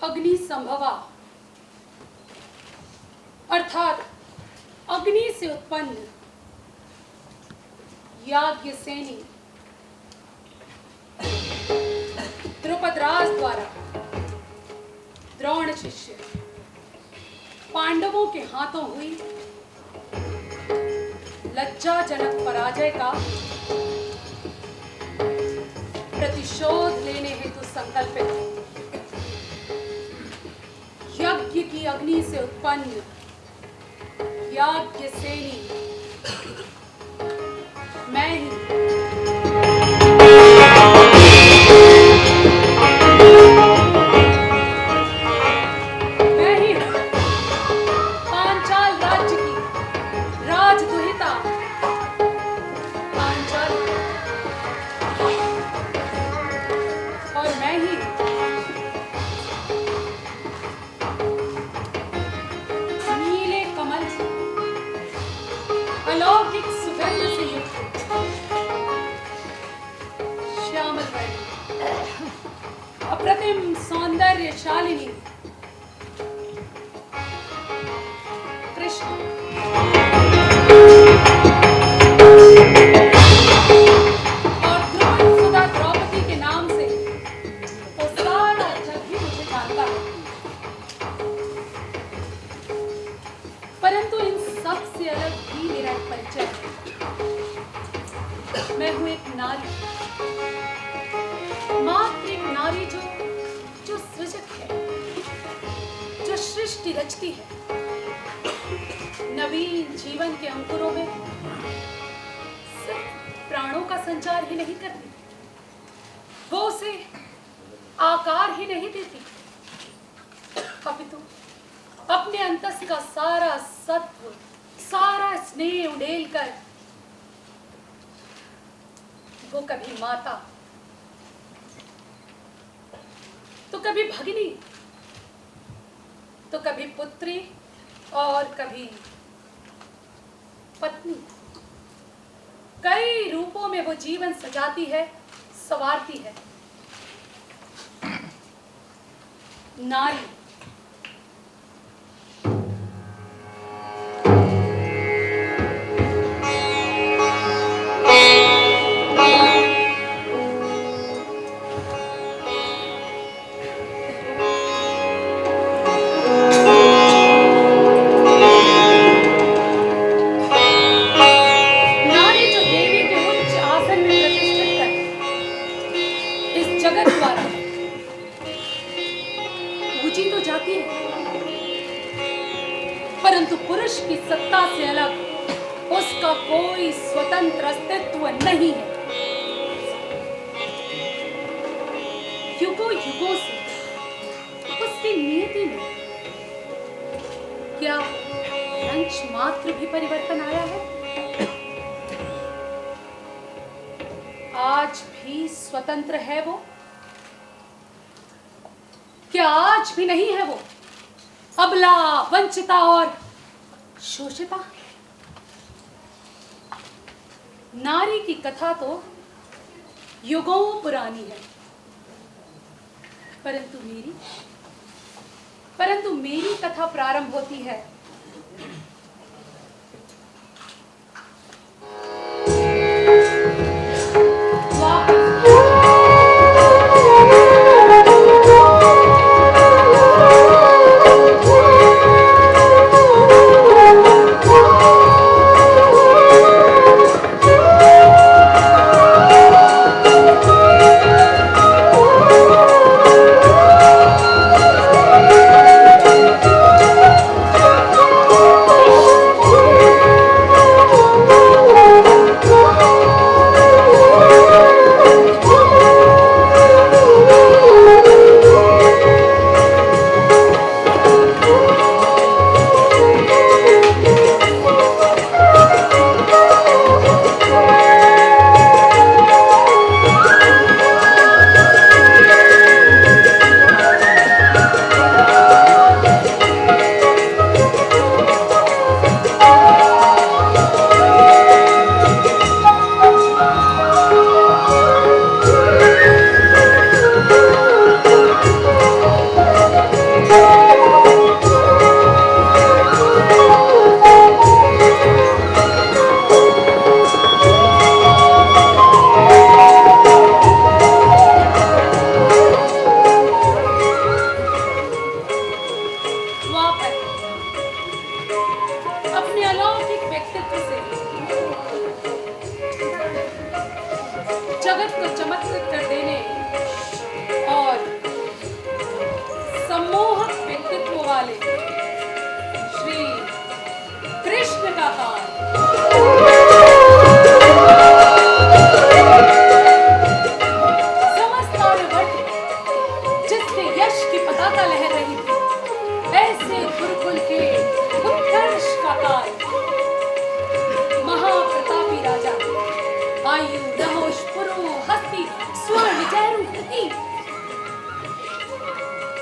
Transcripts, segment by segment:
अग्नि संभवा अर्थात अग्नि से उत्पन्न याज्ञसेनी द्रुपदराज द्वारा द्रोण शिष्य पांडवों के हाथों हुई लज्जाजनक पराजय का प्रतिशोध लेने हेतु संकल्पित यज्ञ की अग्नि से उत्पन्न याज्ञसेनी मैं ही पांचाल राज्य की राजदुहिता पांचाल और मैं ही नीले कमल से अलौकिक सुगंध से युक्त श्यामल वर्ण अप्रतिम सौंदर्यशालिनी कृष्ण और द्रुपद सुधा द्रौपदी के नाम से वो सारा जग ही मुझे जानता है। परंतु इन सब से अलग भी मेरा एक परिचय है। मैं हूं एक नारी, मात्र एक नारी जो सृजक है, जो सृष्टि रचती है, नवीन जीवन के अंकुरों में सिर्फ प्राणों का संचार ही नहीं करती, वो उसे आकार ही नहीं देती, अपितु अपने अंतस का सारा सत्व, सारा स्नेह उड़ेल कर वो कभी माता तो कभी भगिनी तो कभी पुत्री और कभी पत्नी, कई रूपों में वो जीवन सजाती है, संवारती है। नारी बढ़ती है, परंतु पुरुष की सत्ता से अलग उसका कोई स्वतंत्र अस्तित्व नहीं है। युगों युगों से उसकी नियति में क्या अंश मात्र भी परिवर्तन आया है? आज भी स्वतंत्र है वो? क्या आज भी नहीं है वो अबला, वंचिता और शोषिता? नारी की कथा तो युगों पुरानी है, परंतु मेरी कथा प्रारंभ होती है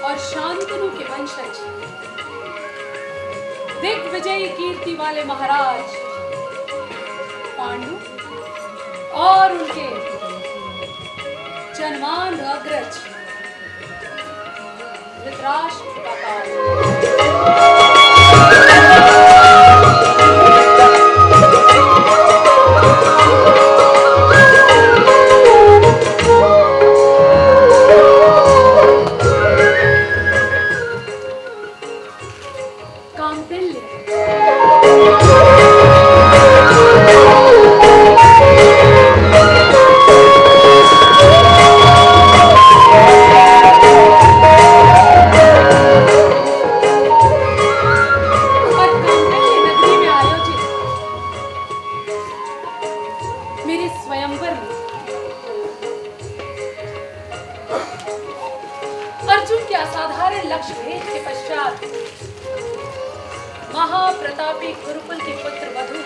और शांतनु के वंशज दिग्विजयी कीर्ति वाले महाराज पांडु और उनके जन्मान अग्रज धृतराष्ट्र का काल। महाप्रतापी गुरुकुल के पुत्र वधु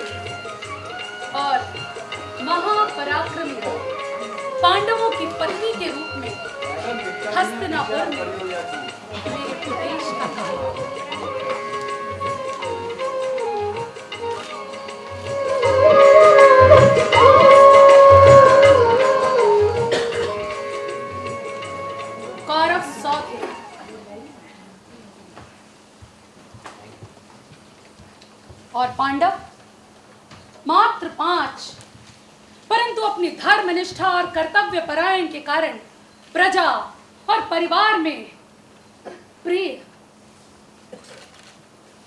और महापराक्रमी पांडवों की पत्नी के रूप में हस्तिनापुर में मेरे प्रवेश का काल। कौरव 100 थे और पांडव मात्र 5, परंतु अपनी धर्मनिष्ठा और कर्तव्य परायण के कारण प्रजा और परिवार में प्रिय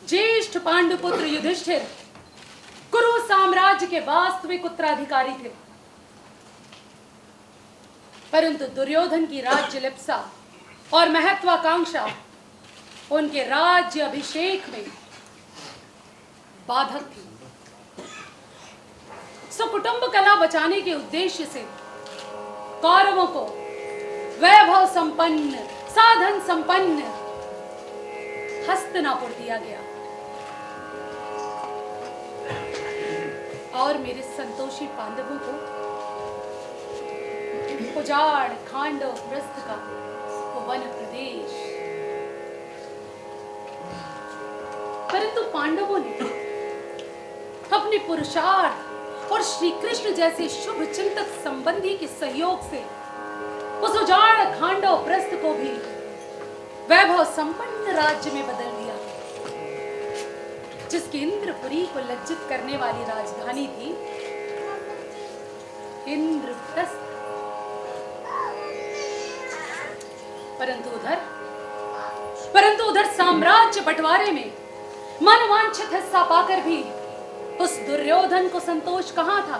ज्येष्ठ पांडुपुत्र युधिष्ठिर कुरु साम्राज्य के वास्तविक उत्तराधिकारी थे। परंतु दुर्योधन की राज्य लिप्सा और महत्वाकांक्षा उनके राज्य अभिषेक में बाधक थी। सुकुटुंब कला बचाने के उद्देश्य से कौरवों को वैभव संपन्न, साधन संपन्न हस्तिनापुर दिया गया और मेरे संतोषी पांडवों को उजाड़ खांडव प्रस्थ का वो वन प्रदेश। परंतु पांडवों ने अपने पुरुषार्थ और श्री कृष्ण जैसे शुभ चिंतक संबंधी के सहयोग से उस उजाड़ खांडव प्रस्थ को भी वैभव संपन्न राज्य में बदल दिया, जिसकी इंद्रपुरी को लज्जित करने वाली राजधानी थी इंद्रप्रस्थ। परंतु उधर साम्राज्य बंटवारे में मनवांछित हिस्सा पाकर भी उस दुर्योधन को संतोष कहां था।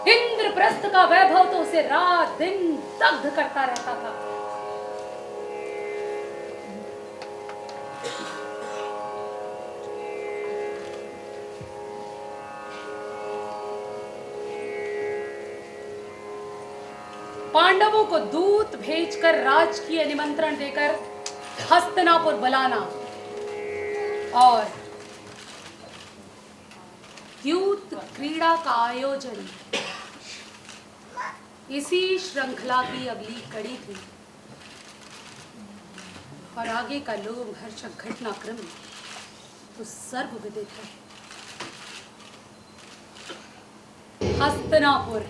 इंद्रप्रस्थ का वैभव तो उसे रात दिन दग्ध करता रहता था। पांडवों को दूत भेजकर राजकीय निमंत्रण देकर हस्तिनापुर बुलाना और द्यूत क्रीड़ा का आयोजन इसी श्रृंखला की अगली कड़ी थी। और आगे का लोमहर्षक घटनाक्रम तो सर्वविदित है। हस्तिनापुर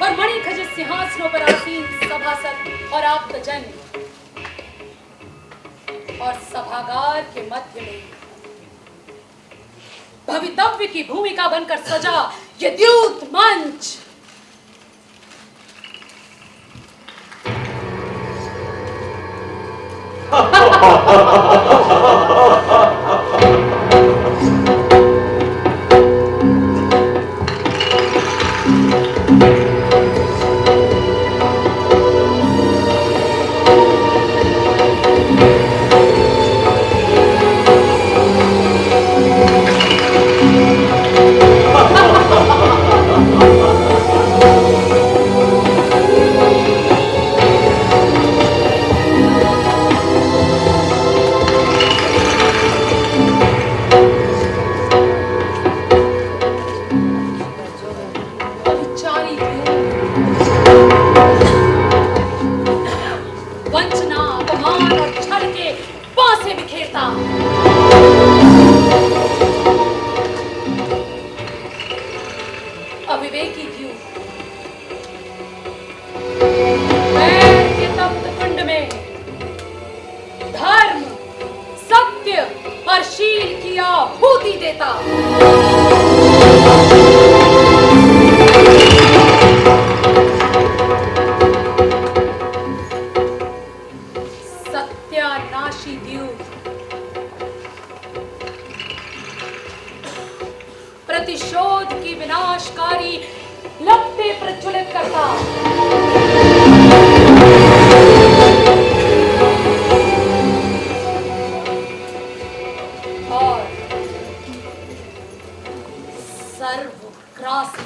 और मणिखचित सिंहासनों पर आसीन सभासद और आप्तजन और सभागार के मध्य में भवितव्य की भूमिका बनकर सजा ये द्यूत मंच। प्रतिशोध की विनाशकारी लपटें प्रज्वलित करता। और सर्वग्रासी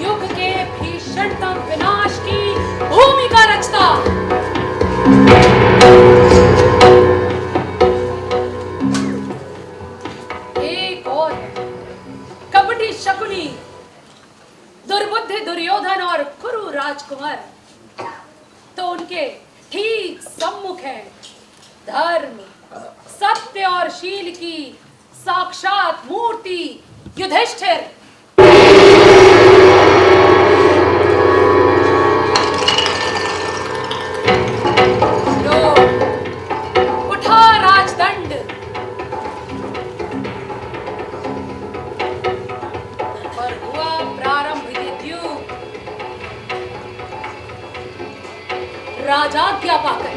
युग के भीषणतम विनाश की भूमिका रचता। एक और कपटी शकुनी, दुर्बुद्धि दुर्योधन और कुरु राजकुमार, तो उनके ठीक सम्मुख है धर्म, सत्य और शील की साक्षात मूर्ति युधिष्ठिर। उठा राजदंड, और हुआ प्रारंभ ये द्यूत राजाज्ञा पाकर।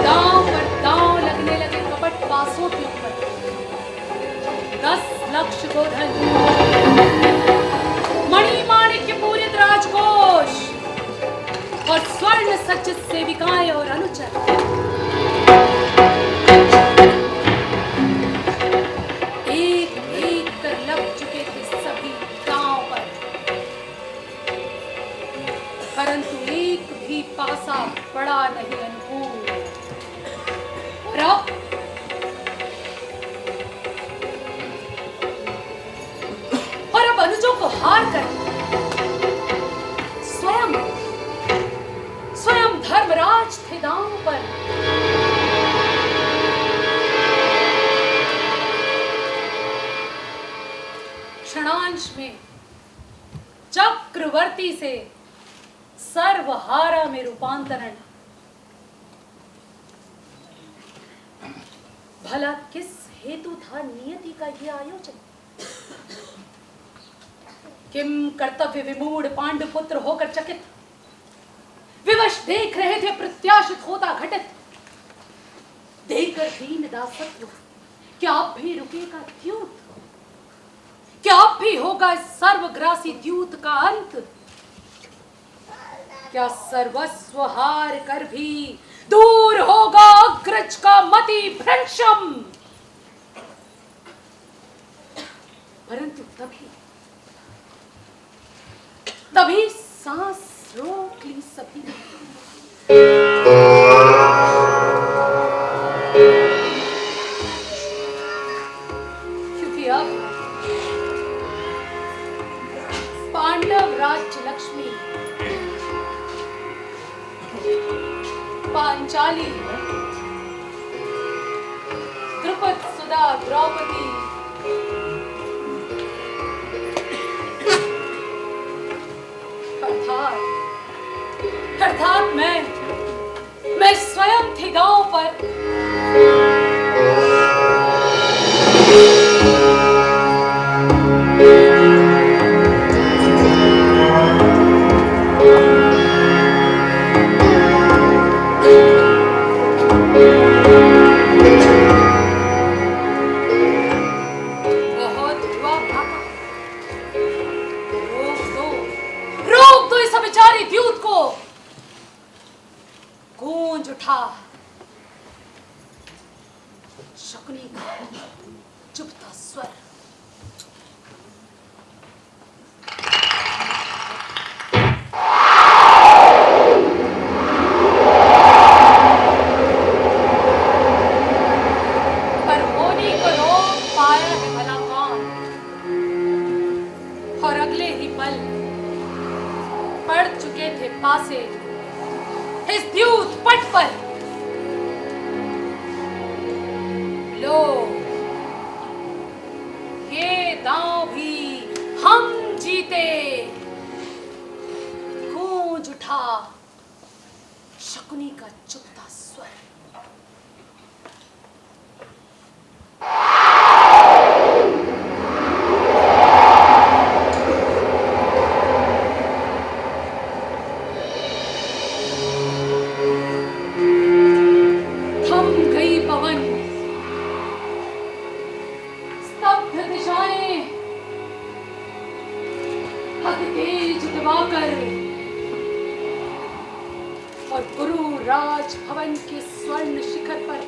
दांव पर दांव लगने लगे कपट पासों के ऊपर। 10 लक्ष गोधन, मणि माणिक्य पूरित राजकोष और स्वर्ण सज्जित सेविकाएं और अनुचर एक एक कर लग चुके थे सभी गांव पर, परंतु एक भी पासा पड़ा नहीं अनुकूल। और अब अनुजों को हार कर स्वयं धर्मराज थे दांव पर। क्षणांश में चक्रवर्ती से सर्वहारा में रूपांतरण। भला किस हेतु था नियति का यह आयोजन? किम कर्तव्य विमूढ़ पांडुपुत्र होकर चकित विवश देख रहे थे प्रत्याशित होता घटित। देकर दीन दासत्व क्या अब भी रुकेगा द्यूत? क्या अब भी होगा इस सर्वग्रासी द्यूत का अंत? क्या सर्वस्व हार कर भी दूर होगा अग्रज का मति भ्रंशम? परंतु तभी सांस रोक ली सभी ने। क्योंकि अब पांडव राज्य लक्ष्मी, पांचाली, द्रुपद सुधा द्रौपदी, अर्थात मैं स्वयं थी गांव पर। बहुत हुआ भागा, रोक दो इस बेचारी द्यूत को। गूंज उठा शकुनी का चुपता स्वर। पर होनी को रोक पाया है भला कौन? और अगले ही पल पड़ चुके थे पासे इस द्यूत पट पर। लो, ये दांव भी हम जीते। गूंज उठा शकुनी का चुपता स्वर। राजभवन के स्वर्ण शिखर पर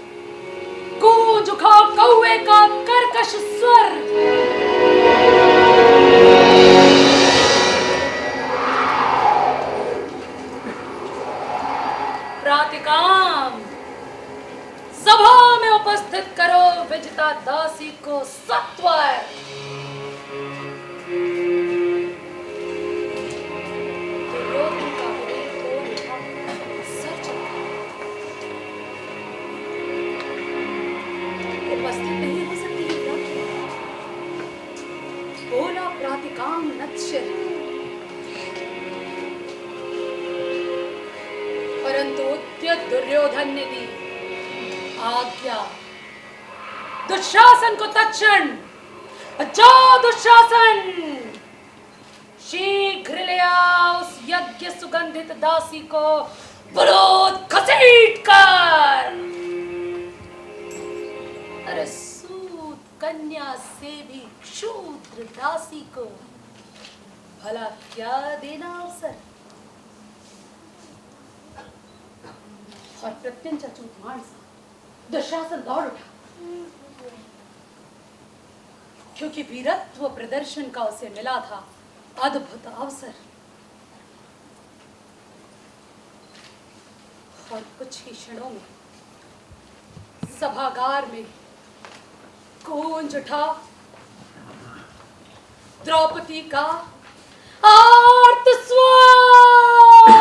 गूंज उठा कौवे का कर्कश स्वर। प्रातिकाम, सभा में उपस्थित करो विजिता दासी को सत्वर। उपस्थित नहीं हो सकती है क्या? बोला प्रातिकाम नत्शिर। परंतु उद्यत दुर्योधन ने दी आज्ञा। दुशासन को तत्क्षण, जाओ दुशासन, शीघ्र ले आओ उस यज्ञ सुगंधित दासी को विरोध घसीट कर। अरे सूत कन्या से भी शूद्र दासी को भला क्या देना अवसर। और प्रत्यंचा चूतमान सा दुशासन दौड़ उठा, क्योंकि वीरत्व प्रदर्शन का उसे मिला था अद्भुत अवसर। और कुछ ही क्षणों में सभागार में गूंज उठा द्रौपदी का आर्त स्वर।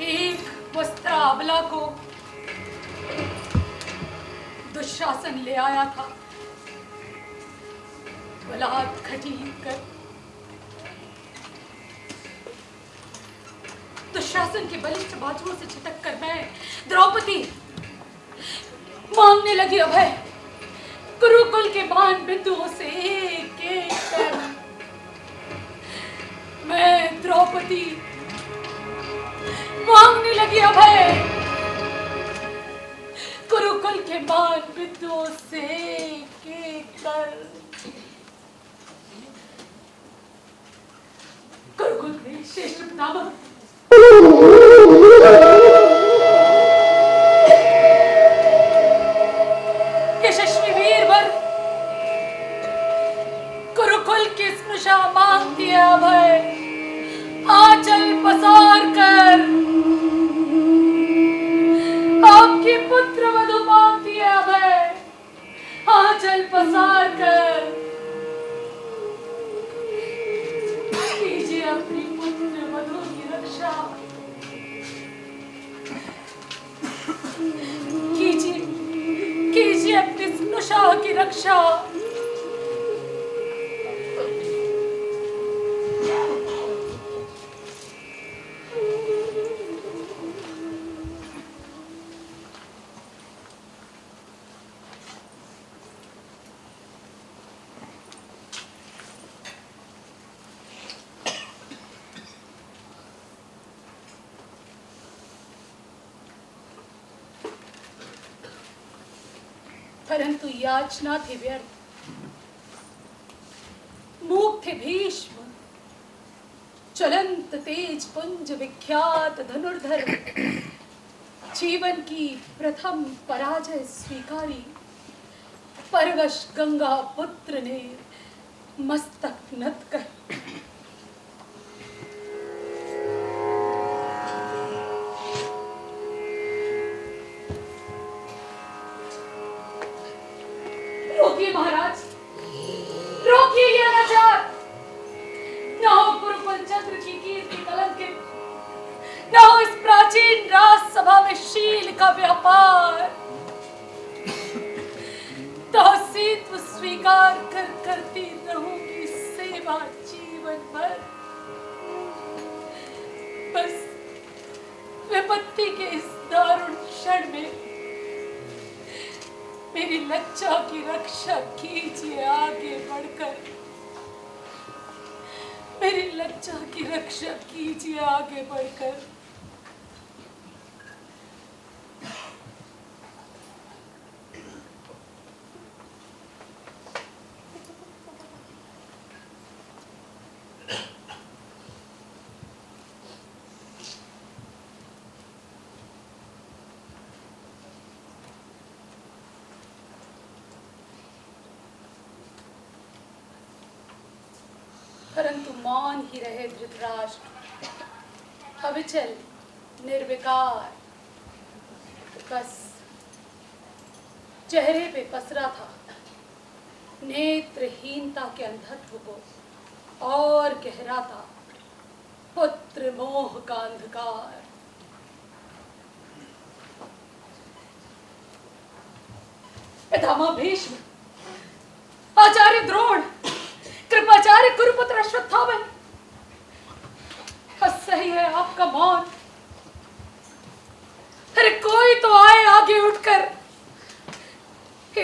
एक वस्त्रावला को दुशासन ले आया था। बलात् खटीक कर दुशासन के बलिष्ठ बाजुओं से छिटक कर मैं द्रौपदी मांगने लगी अभय। कुरुकुल के बाण बिंदुओं से एक एक कर मैं द्रौपदी मांगने लगी अभय। कुरुकुल के बाण बिंदुओं से एक एक कर कुरुकुल के श्रेष्ठ पितामह यशस्वी वीरवर कुरुकुल की स्पृशा मांगती है अभय। आंचल पसार कर आपकी पुत्र वधु मांगती है अभय। आंचल पसार कर कीजिए अपनी पुत्र वधु की रक्षा। कीजिए अपनी स्नुषा की रक्षा। परंतु याचना थी व्यर्थ। मूक थे भीष्म, ज्वलंत तेज पुंज विख्यात धनुर्धर, जीवन की प्रथम पराजय स्वीकारी, परवश गंगा पुत्र ने मस्तक नत कर। रोकिए महाराज, रोकिए ये अनाचार। न हो कुरुकुल चंद्र की कीर्ति कलंकित, न हो इस प्राचीन राजसभा में शील का व्यापार। तहसीत्व स्वीकार कर करती रहूंगी सेवा जीवन भर। बस विपत्ति के इस दारुण क्षण में मेरी लज्जा की रक्षा कीजिए आगे बढ़कर। मेरी लज्जा की रक्षा कीजिए आगे बढ़कर। परंतु मौन ही रहे धृतराष्ट्र, अविचल निर्विकार। बस चेहरे पे पसरा था नेत्रहीनता के अंधत्व को, और गहरा था पुत्र मोह का अंधकार। पितामह भीष्म, आचार्य द्रोण, कृपाचार्य कुरुपुत्र अश्वत्थामा, सही है आपका मौन। अरे कोई तो आए आगे उठकर।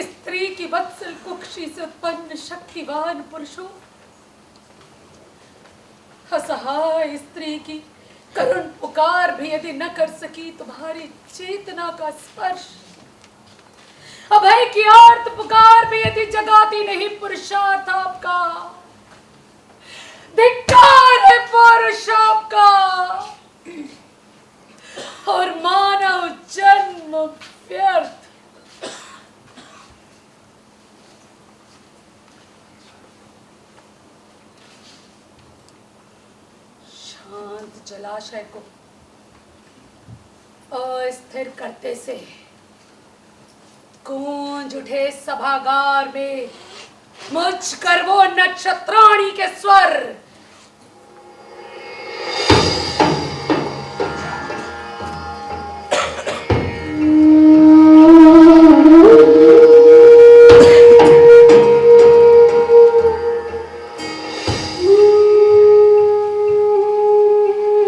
स्त्री की वत्सल कुक्षी से उत्पन्न शक्तिवान पुरुषों, असहाय स्त्री की करुण पुकार भी यदि न कर सकी तुम्हारी चेतना का स्पर्श, अभय की आर्त पुकार भी यदि जगाती नहीं पुरुषार्थ आपका, धिक्कार है पौरुष आपका। और मानव जन्म व्यर्थ। शांत जलाशय को अस्थिर करते से गूंज उठे सभागार में मुझ कर वो नक्षत्राणी के स्वर।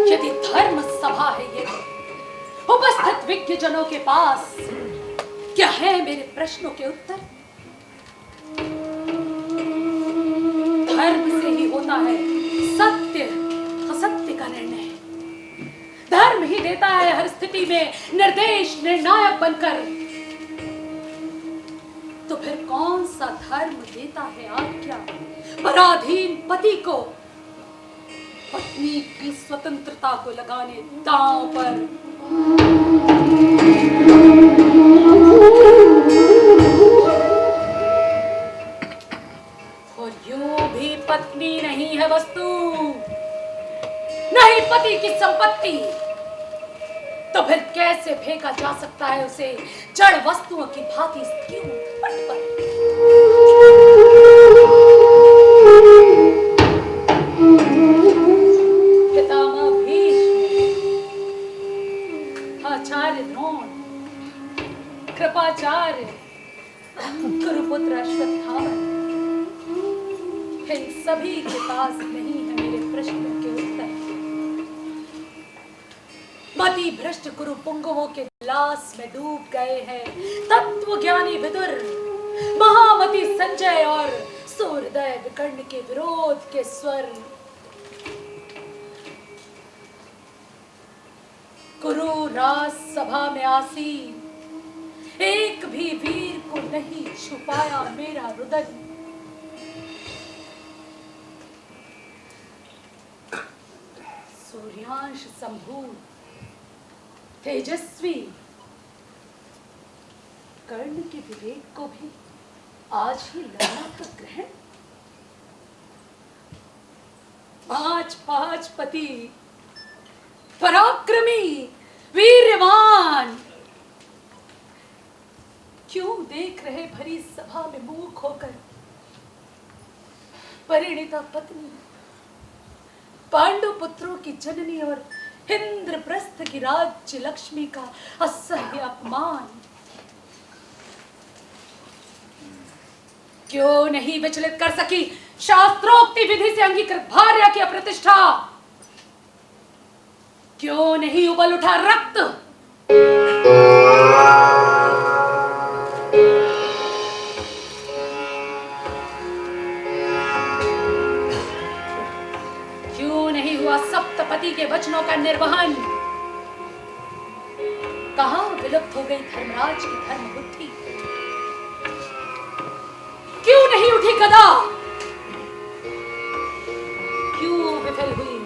यदि धर्म सभा है ये, उपस्थित विज्ञ जनों के पास क्या है मेरे प्रश्नों के उत्तर? धर्म से ही होता है सत्य असत्य का निर्णय। धर्म ही देता है हर स्थिति में निर्देश निर्णायक बनकर। तो फिर कौन सा धर्म देता है आज्ञा पराधीन पति को पत्नी की स्वतंत्रता को लगाने दांव पर? और यूं भी पत्नी नहीं है वस्तु, नहीं पति की संपत्ति। तो फिर कैसे फेंका जा सकता है उसे जड़ वस्तुओं की भांति क्यों पट पर? पितामह भीष्म, आचार्य द्रोण, कृपाचार्य कुरुपुत्र अश्वत्थामा, इन सभी के पास नहीं है मेरे प्रश्नों के उत्तर। मति भ्रष्ट कुरु पुंगवों के लास में डूब गए हैं तत्व ज्ञानी विदुर, महामति संजय और सूर्यदय विकर्ण के विरोध के स्वर। कुरु राज सभा में आसीन एक भी वीर को नहीं छुपाया मेरा रुदन। सूर्यांश संभूत तेजस्वी कर्ण के विवेक को भी आज ही लगा तो ग्रहण। 5 पति पराक्रमी वीरवान क्यों देख रहे भरी सभा में मूक होकर। परिणीता पत्नी पांडु पुत्रों की जननी और इंद्रप्रस्थ की राज्य लक्ष्मी का असह्य अपमान क्यों नहीं विचलित कर सकी शास्त्रोक्ति विधि से अंगीकृत भार्या की अप्रतिष्ठा। क्यों नहीं उबल उठा रक्त। क्यों नहीं हुआ सप्तपति के वचनों का निर्वहन। कहां विलुप्त हो गई धर्मराज की धर्म बुद्धि। क्यों नहीं उठी गदा। क्यों विफल हुई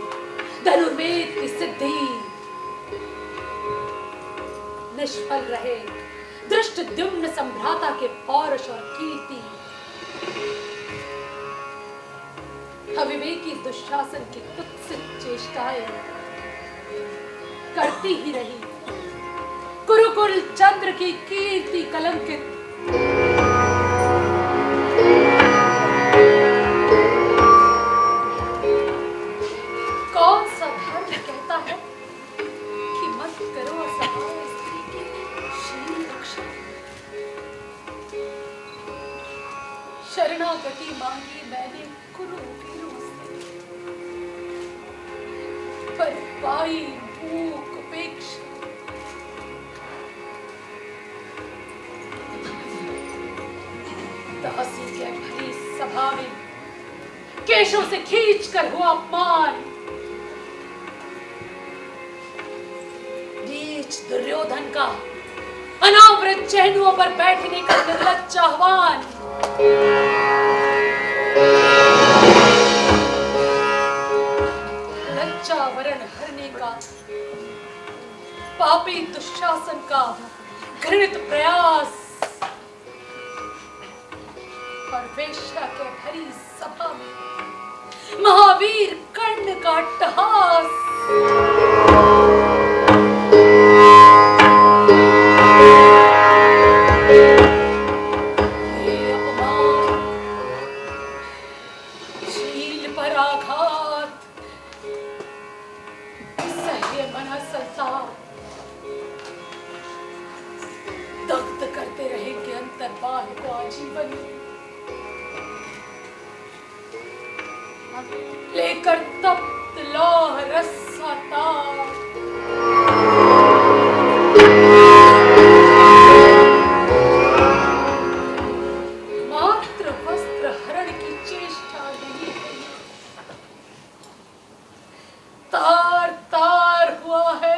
धनुर्वेद की सिद्धि। निष्फल रहे धृष्टद्युम्न संभ्राता के पौरुष और कीर्ति। अविवेकी दुशासन की कुत्सित चेष्टाएं करती ही रही कुरुकुल चंद्र की कीर्ति कलंकित। कौन सा धर्म कहता है कि मत करो असहाय स्त्री की शील रक्षा। शरणागति मांगी मैंने कुरु वीरों से पर पाई भूख उपेक्षा। दासी के भरी सभा में केशों से खींच कर हुआ अपमान। नीच दुर्योधन का अनावृत चहनुओं पर बैठने का निर्लज्ज आह्वान। लज्जा वरण हरने का पापी दुशासन का घृणित प्रयास और वेश्या के भरी सभा में महावीर कर्ण का अट्टहास। ये अपमान शील पर आघात सह्य मना संसार दग्ध करते रहेंगे अंतर्बाह को आजीवन। लेकर तप्त लौह रसाता मात्र वस्त्र हरण की चेष्टा नहीं है। तार तार हुआ है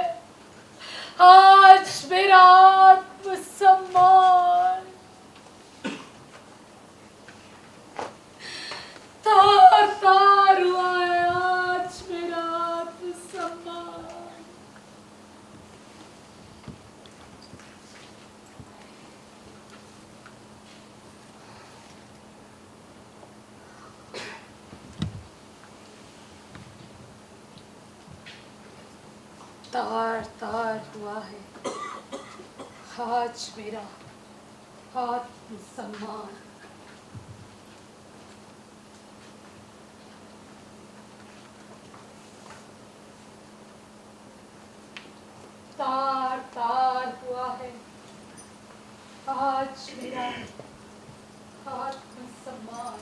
आज मेरा आत्मसम्मान। तार तार हुआ है आज मेरा आत्मसम्मान। तार तार हुआ है आज मेरा आत्मसम्मान। तार तार हुआ है आज मेरा आत्मसम्मान।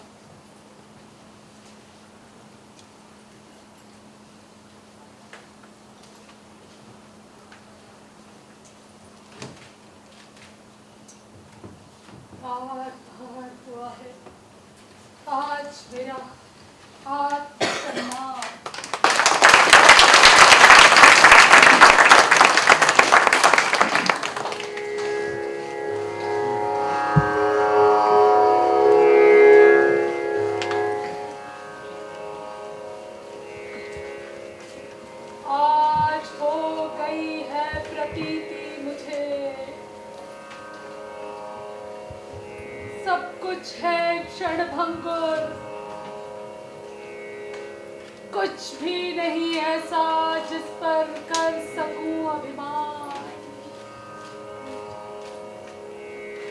तार तार गई है प्रतीति मुझे, सब कुछ है क्षणभंगुर, कुछ भी नहीं ऐसा जिस पर कर सकूं अभिमान।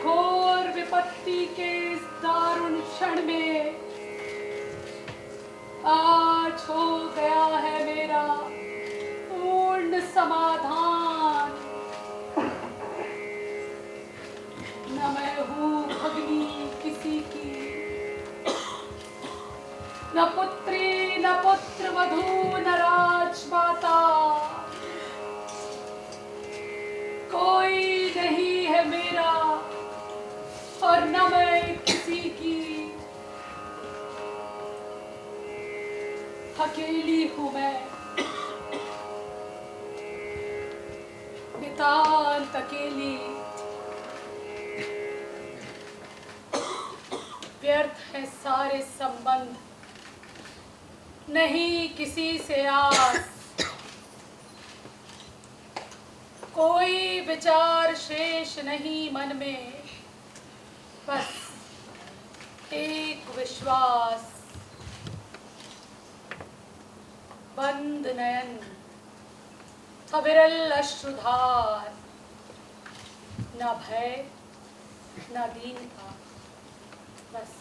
घोर विपत्ति के इस दारुण क्षण में आज हो गया है मेरा पूर्ण समाधान। न मैं हूँ भगनी किसी की, न पुत्री न पुत्र वधू न राजमाता, कोई नहीं है मेरा और न मैं किसी की। अकेली हूँ मैं, नितांत अकेली। व्यर्थ है सारे संबंध, नहीं किसी से आस, कोई विचार शेष नहीं मन में, बस एक विश्वास। बंद नयन अविरल अश्रुधार, न भय न दीन का, बस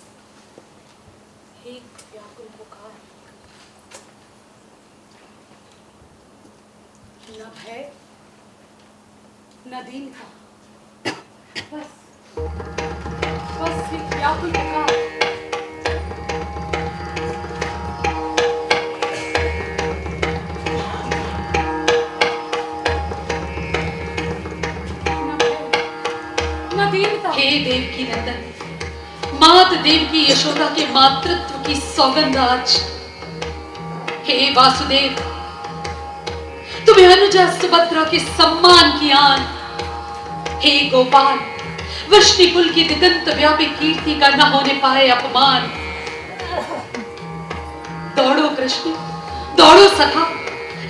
एक व्याकुल पुकार। न भय न दीन का, बस एक व्याकुल पुकार। हे देवकी नंदन, मात देवकी यशोदा के मातृत्व की सौगंध आज। हे वासुदेव, तुम्हें अनुजा सुभद्रा के सम्मान की आन। हे गोपाल, वृष्णिकुल की दिगंत व्यापी कीर्ति का न होने पाए अपमान। दौड़ो कृष्ण, दौड़ो सखा,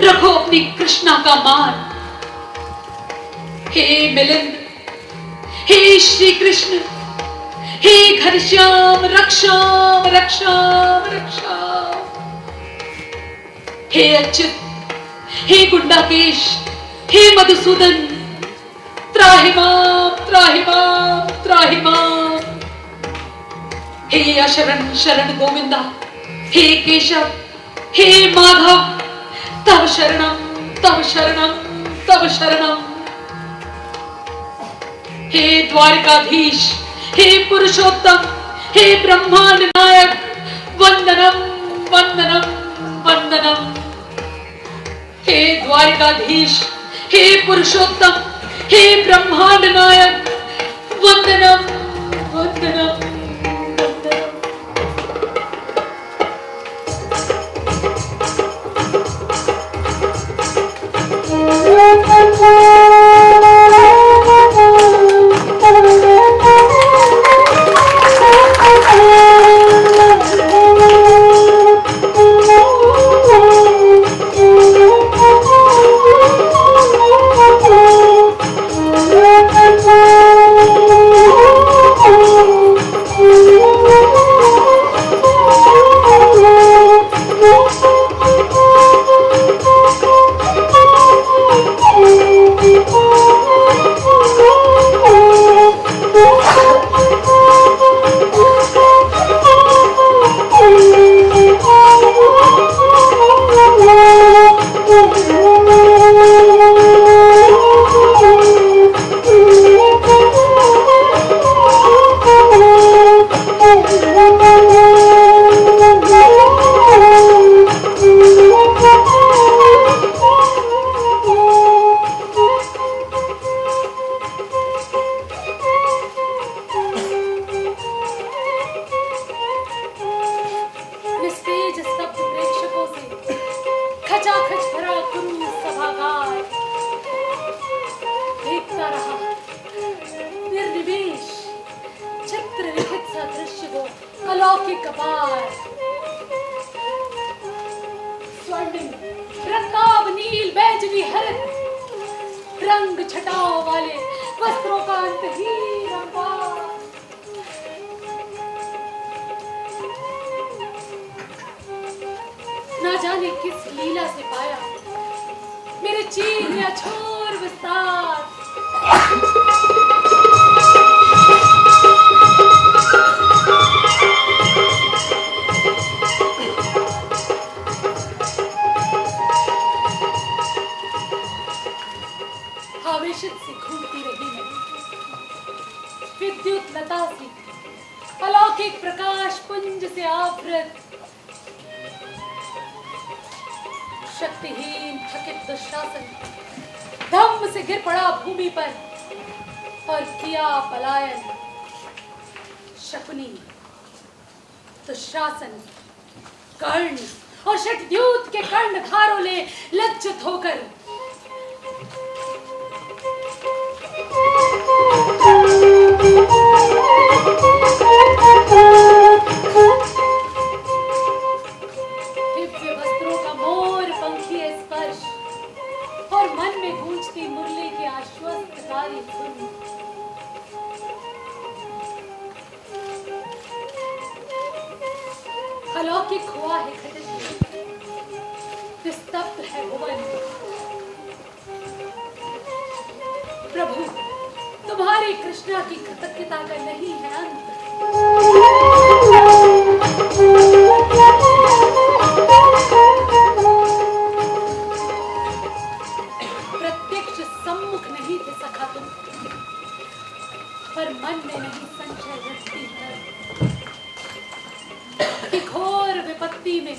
रखो अपनी कृष्णा का मान। हे मिलिंद, हे श्री कृष्ण, हे घनश्याम, रक्षाम रक्षाम रक्षाम। हे अच्युत, हे गुंडाकेश, हे मधुसूदन, त्राहि माम त्राहि माम त्राहि माम। हे अशरण शरण गोविंदा, हे केशव, हे माधव, तव शरणम तव शरणम तव शरणम। हे द्वारकाधीश, हे पुरुषोत्तम, हे ब्रह्मांड नायक, वंदनम वंदनम वंदनम। हे द्वारकाधीश, हे पुरुषोत्तम, हे ब्रह्मांड नायक, वंदनम वंदनम वंदनम। अलौकिक अपार स्वर्णिम रत्ताभ नील बैजनी हरित रंग छटाओं वाले वस्त्रों का अंतहीन अंबार। ना जाने किस लीला से पाया मेरे चीर या छोर विस्तार। आवेशित सी घूमती रही मैं, विद्युत लता सी अलौकिक प्रकाश पुंज से आवृत। शक्तिहीन थकित दुशासन धम्म से गिर पड़ा भूमि पर और किया पलायन। शकुनी, दुशासन, कर्ण और शतद्यूत के कर्णधारों ने लज्जित होकर दिव्य वस्त्रों का मोर पंखी स्पर्श और मन में गूंजती मुरली की आश्वस्तकारी धुन। अलौकिक हुआ है घटित, निस्तब्ध है भुवन। प्रभु, तुम्हारी कृष्णा की कृतज्ञता का नहीं है अंत। प्रत्यक्ष सम्मुख नहीं थे सखा तुम, पर मन में नहीं संशय रखती है कि घोर विपत्ति में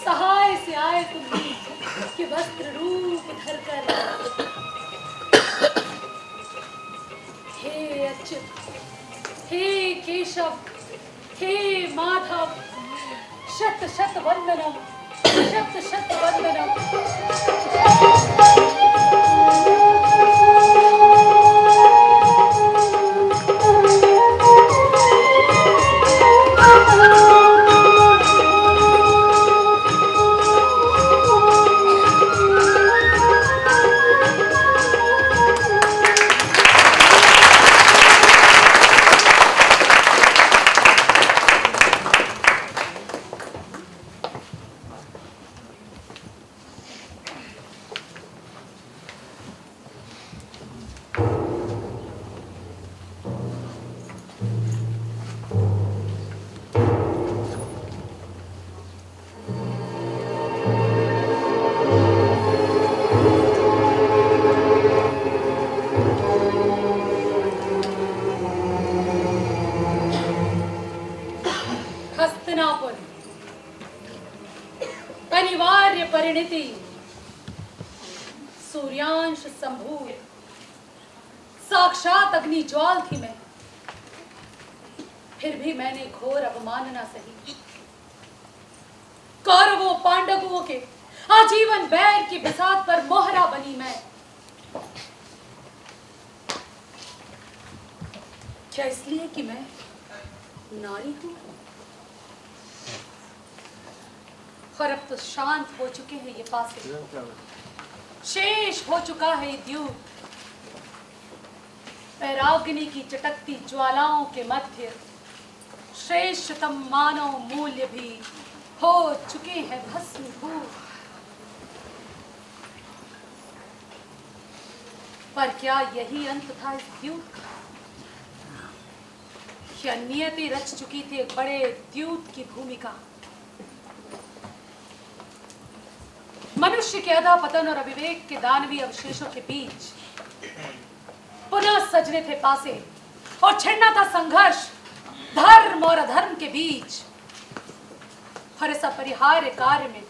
सहाय से आए तुम ही कि वस्त्र रूप धरकर। हे अच्युत, हे केशव, हे माधव, शत शत वंदनम, शत शत वंदनम। हस्तिनापुर, अनिवार्य परिणति, सूर्यांश संभूत, साक्षात अग्नि ज्वाल थी मैं, फिर भी मैंने घोर अवमानना सही। कौरवों पांडवों के आजीवन बैर की बिसात पर मोहरा बनी मैं। क्या इसलिए कि मैं नारी हूं? और अब तो शांत हो चुके हैं ये पासे, शेष हो चुका है द्यूत। पैराग्नि की चटकती ज्वालाओं के मध्य श्रेष्ठतम मानव मूल्य भी हो चुके हैं भस्मीभूत। पर क्या यही अंत था इस द्यूत का? क्या नियति रच चुकी थी एक बड़े द्यूत की भूमिका? मनुष्य के अधःपतन और अविवेक के दानवी अवशेषों के बीच पुनः सजने थे पासे और छिड़ना था संघर्ष धर्म और अधर्म के बीच। और इस अपरिहार्य कार्य में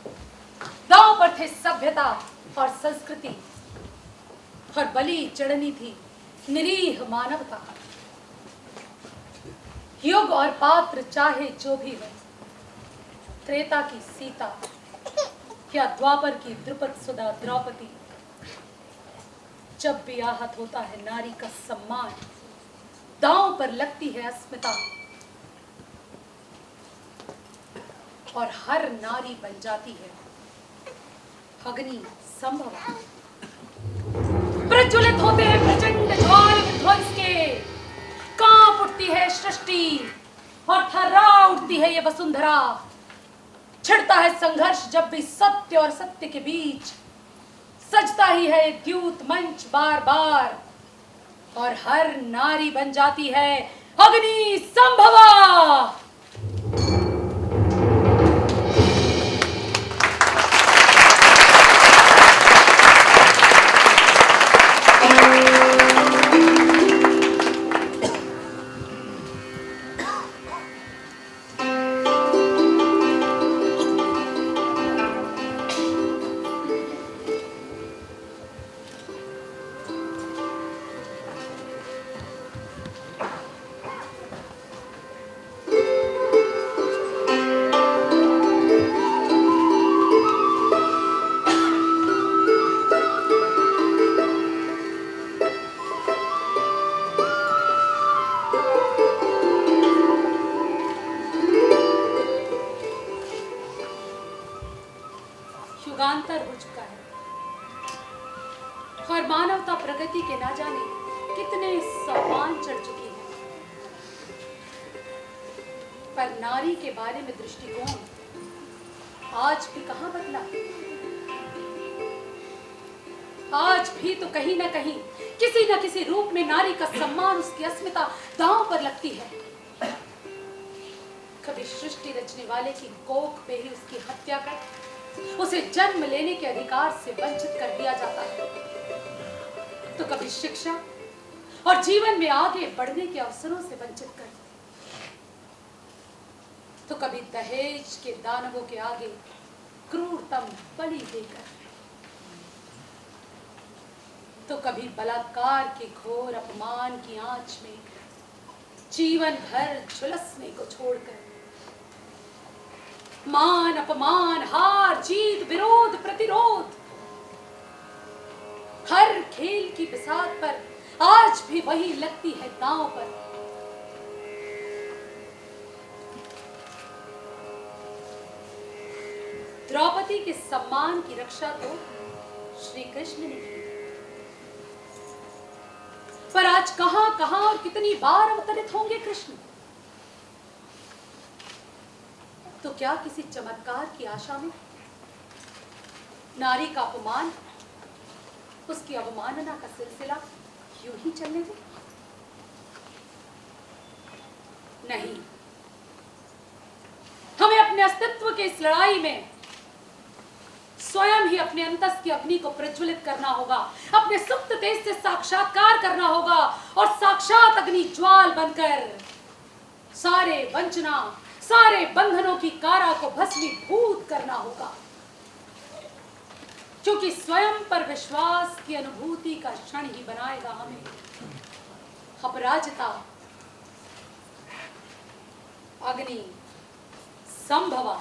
दांव पर थे सभ्यता और संस्कृति और बलि चढ़नी थी निरीह मानवता। युग और पात्र चाहे जो भी हो, त्रेता की सीता या द्वापर की द्रुपद सुधा द्रौपदी, जब भी आहत होता है नारी का सम्मान, दांव पर लगती है अस्मिता और हर नारी बन जाती है अग्नि संभव। प्रज्वलित होते हैं प्रचंड ज्वाल विध्वंस के, कांप उठती है सृष्टि और थर्रा उठती है ये वसुंधरा। छिड़ता है संघर्ष जब भी सत्य और सत्य के बीच, सजता ही है एक द्यूत मंच बार बार, और हर नारी बन जाती है अग्नि संभवा। युगांतर हो चुका है और मानवता प्रगति के ना जाने कितने सोपान चढ़ चुकी है, पर नारी के बारे में दृष्टिकोण आज भी कहां बदला। आज भी तो कहीं ना कहीं किसी न किसी रूप में नारी का सम्मान, उसकी अस्मिता दांव पर लगती है। कभी सृष्टि रचने वाले की कोख पे ही उसकी हत्या कर उसे जन्म लेने के अधिकार से वंचित कर दिया जाता है, तो कभी शिक्षा और जीवन में आगे बढ़ने के अवसरों से वंचित कर, तो कभी दहेज के दानवों के आगे क्रूरतम बलि देकर, तो कभी बलात्कार के घोर अपमान की आंच में जीवन भर झुलसने को छोड़कर मान अपमान, हार जीत, विरोध प्रतिरोध, हर खेल की बिसात पर आज भी वही लगती है दांव पर। द्रौपदी के सम्मान की रक्षा तो श्री कृष्ण ने की, पर आज कहां कहां और कितनी बार अवतरित होंगे कृष्ण। तो क्या किसी चमत्कार की आशा में नारी का अपमान, उसकी अवमानना का सिलसिला यूं ही चलने दे? नहीं, हमें अपने अस्तित्व के इस लड़ाई में स्वयं ही अपने अंतस की अग्नि को प्रज्वलित करना होगा, अपने सुप्त तेज से साक्षात्कार करना होगा और साक्षात अग्नि ज्वाल बनकर सारे वंचना, सारे बंधनों की कारा को भस्मीभूत करना होगा। क्योंकि स्वयं पर विश्वास की अनुभूति का क्षण ही बनाएगा हमें अपराजिता अग्नि संभवा।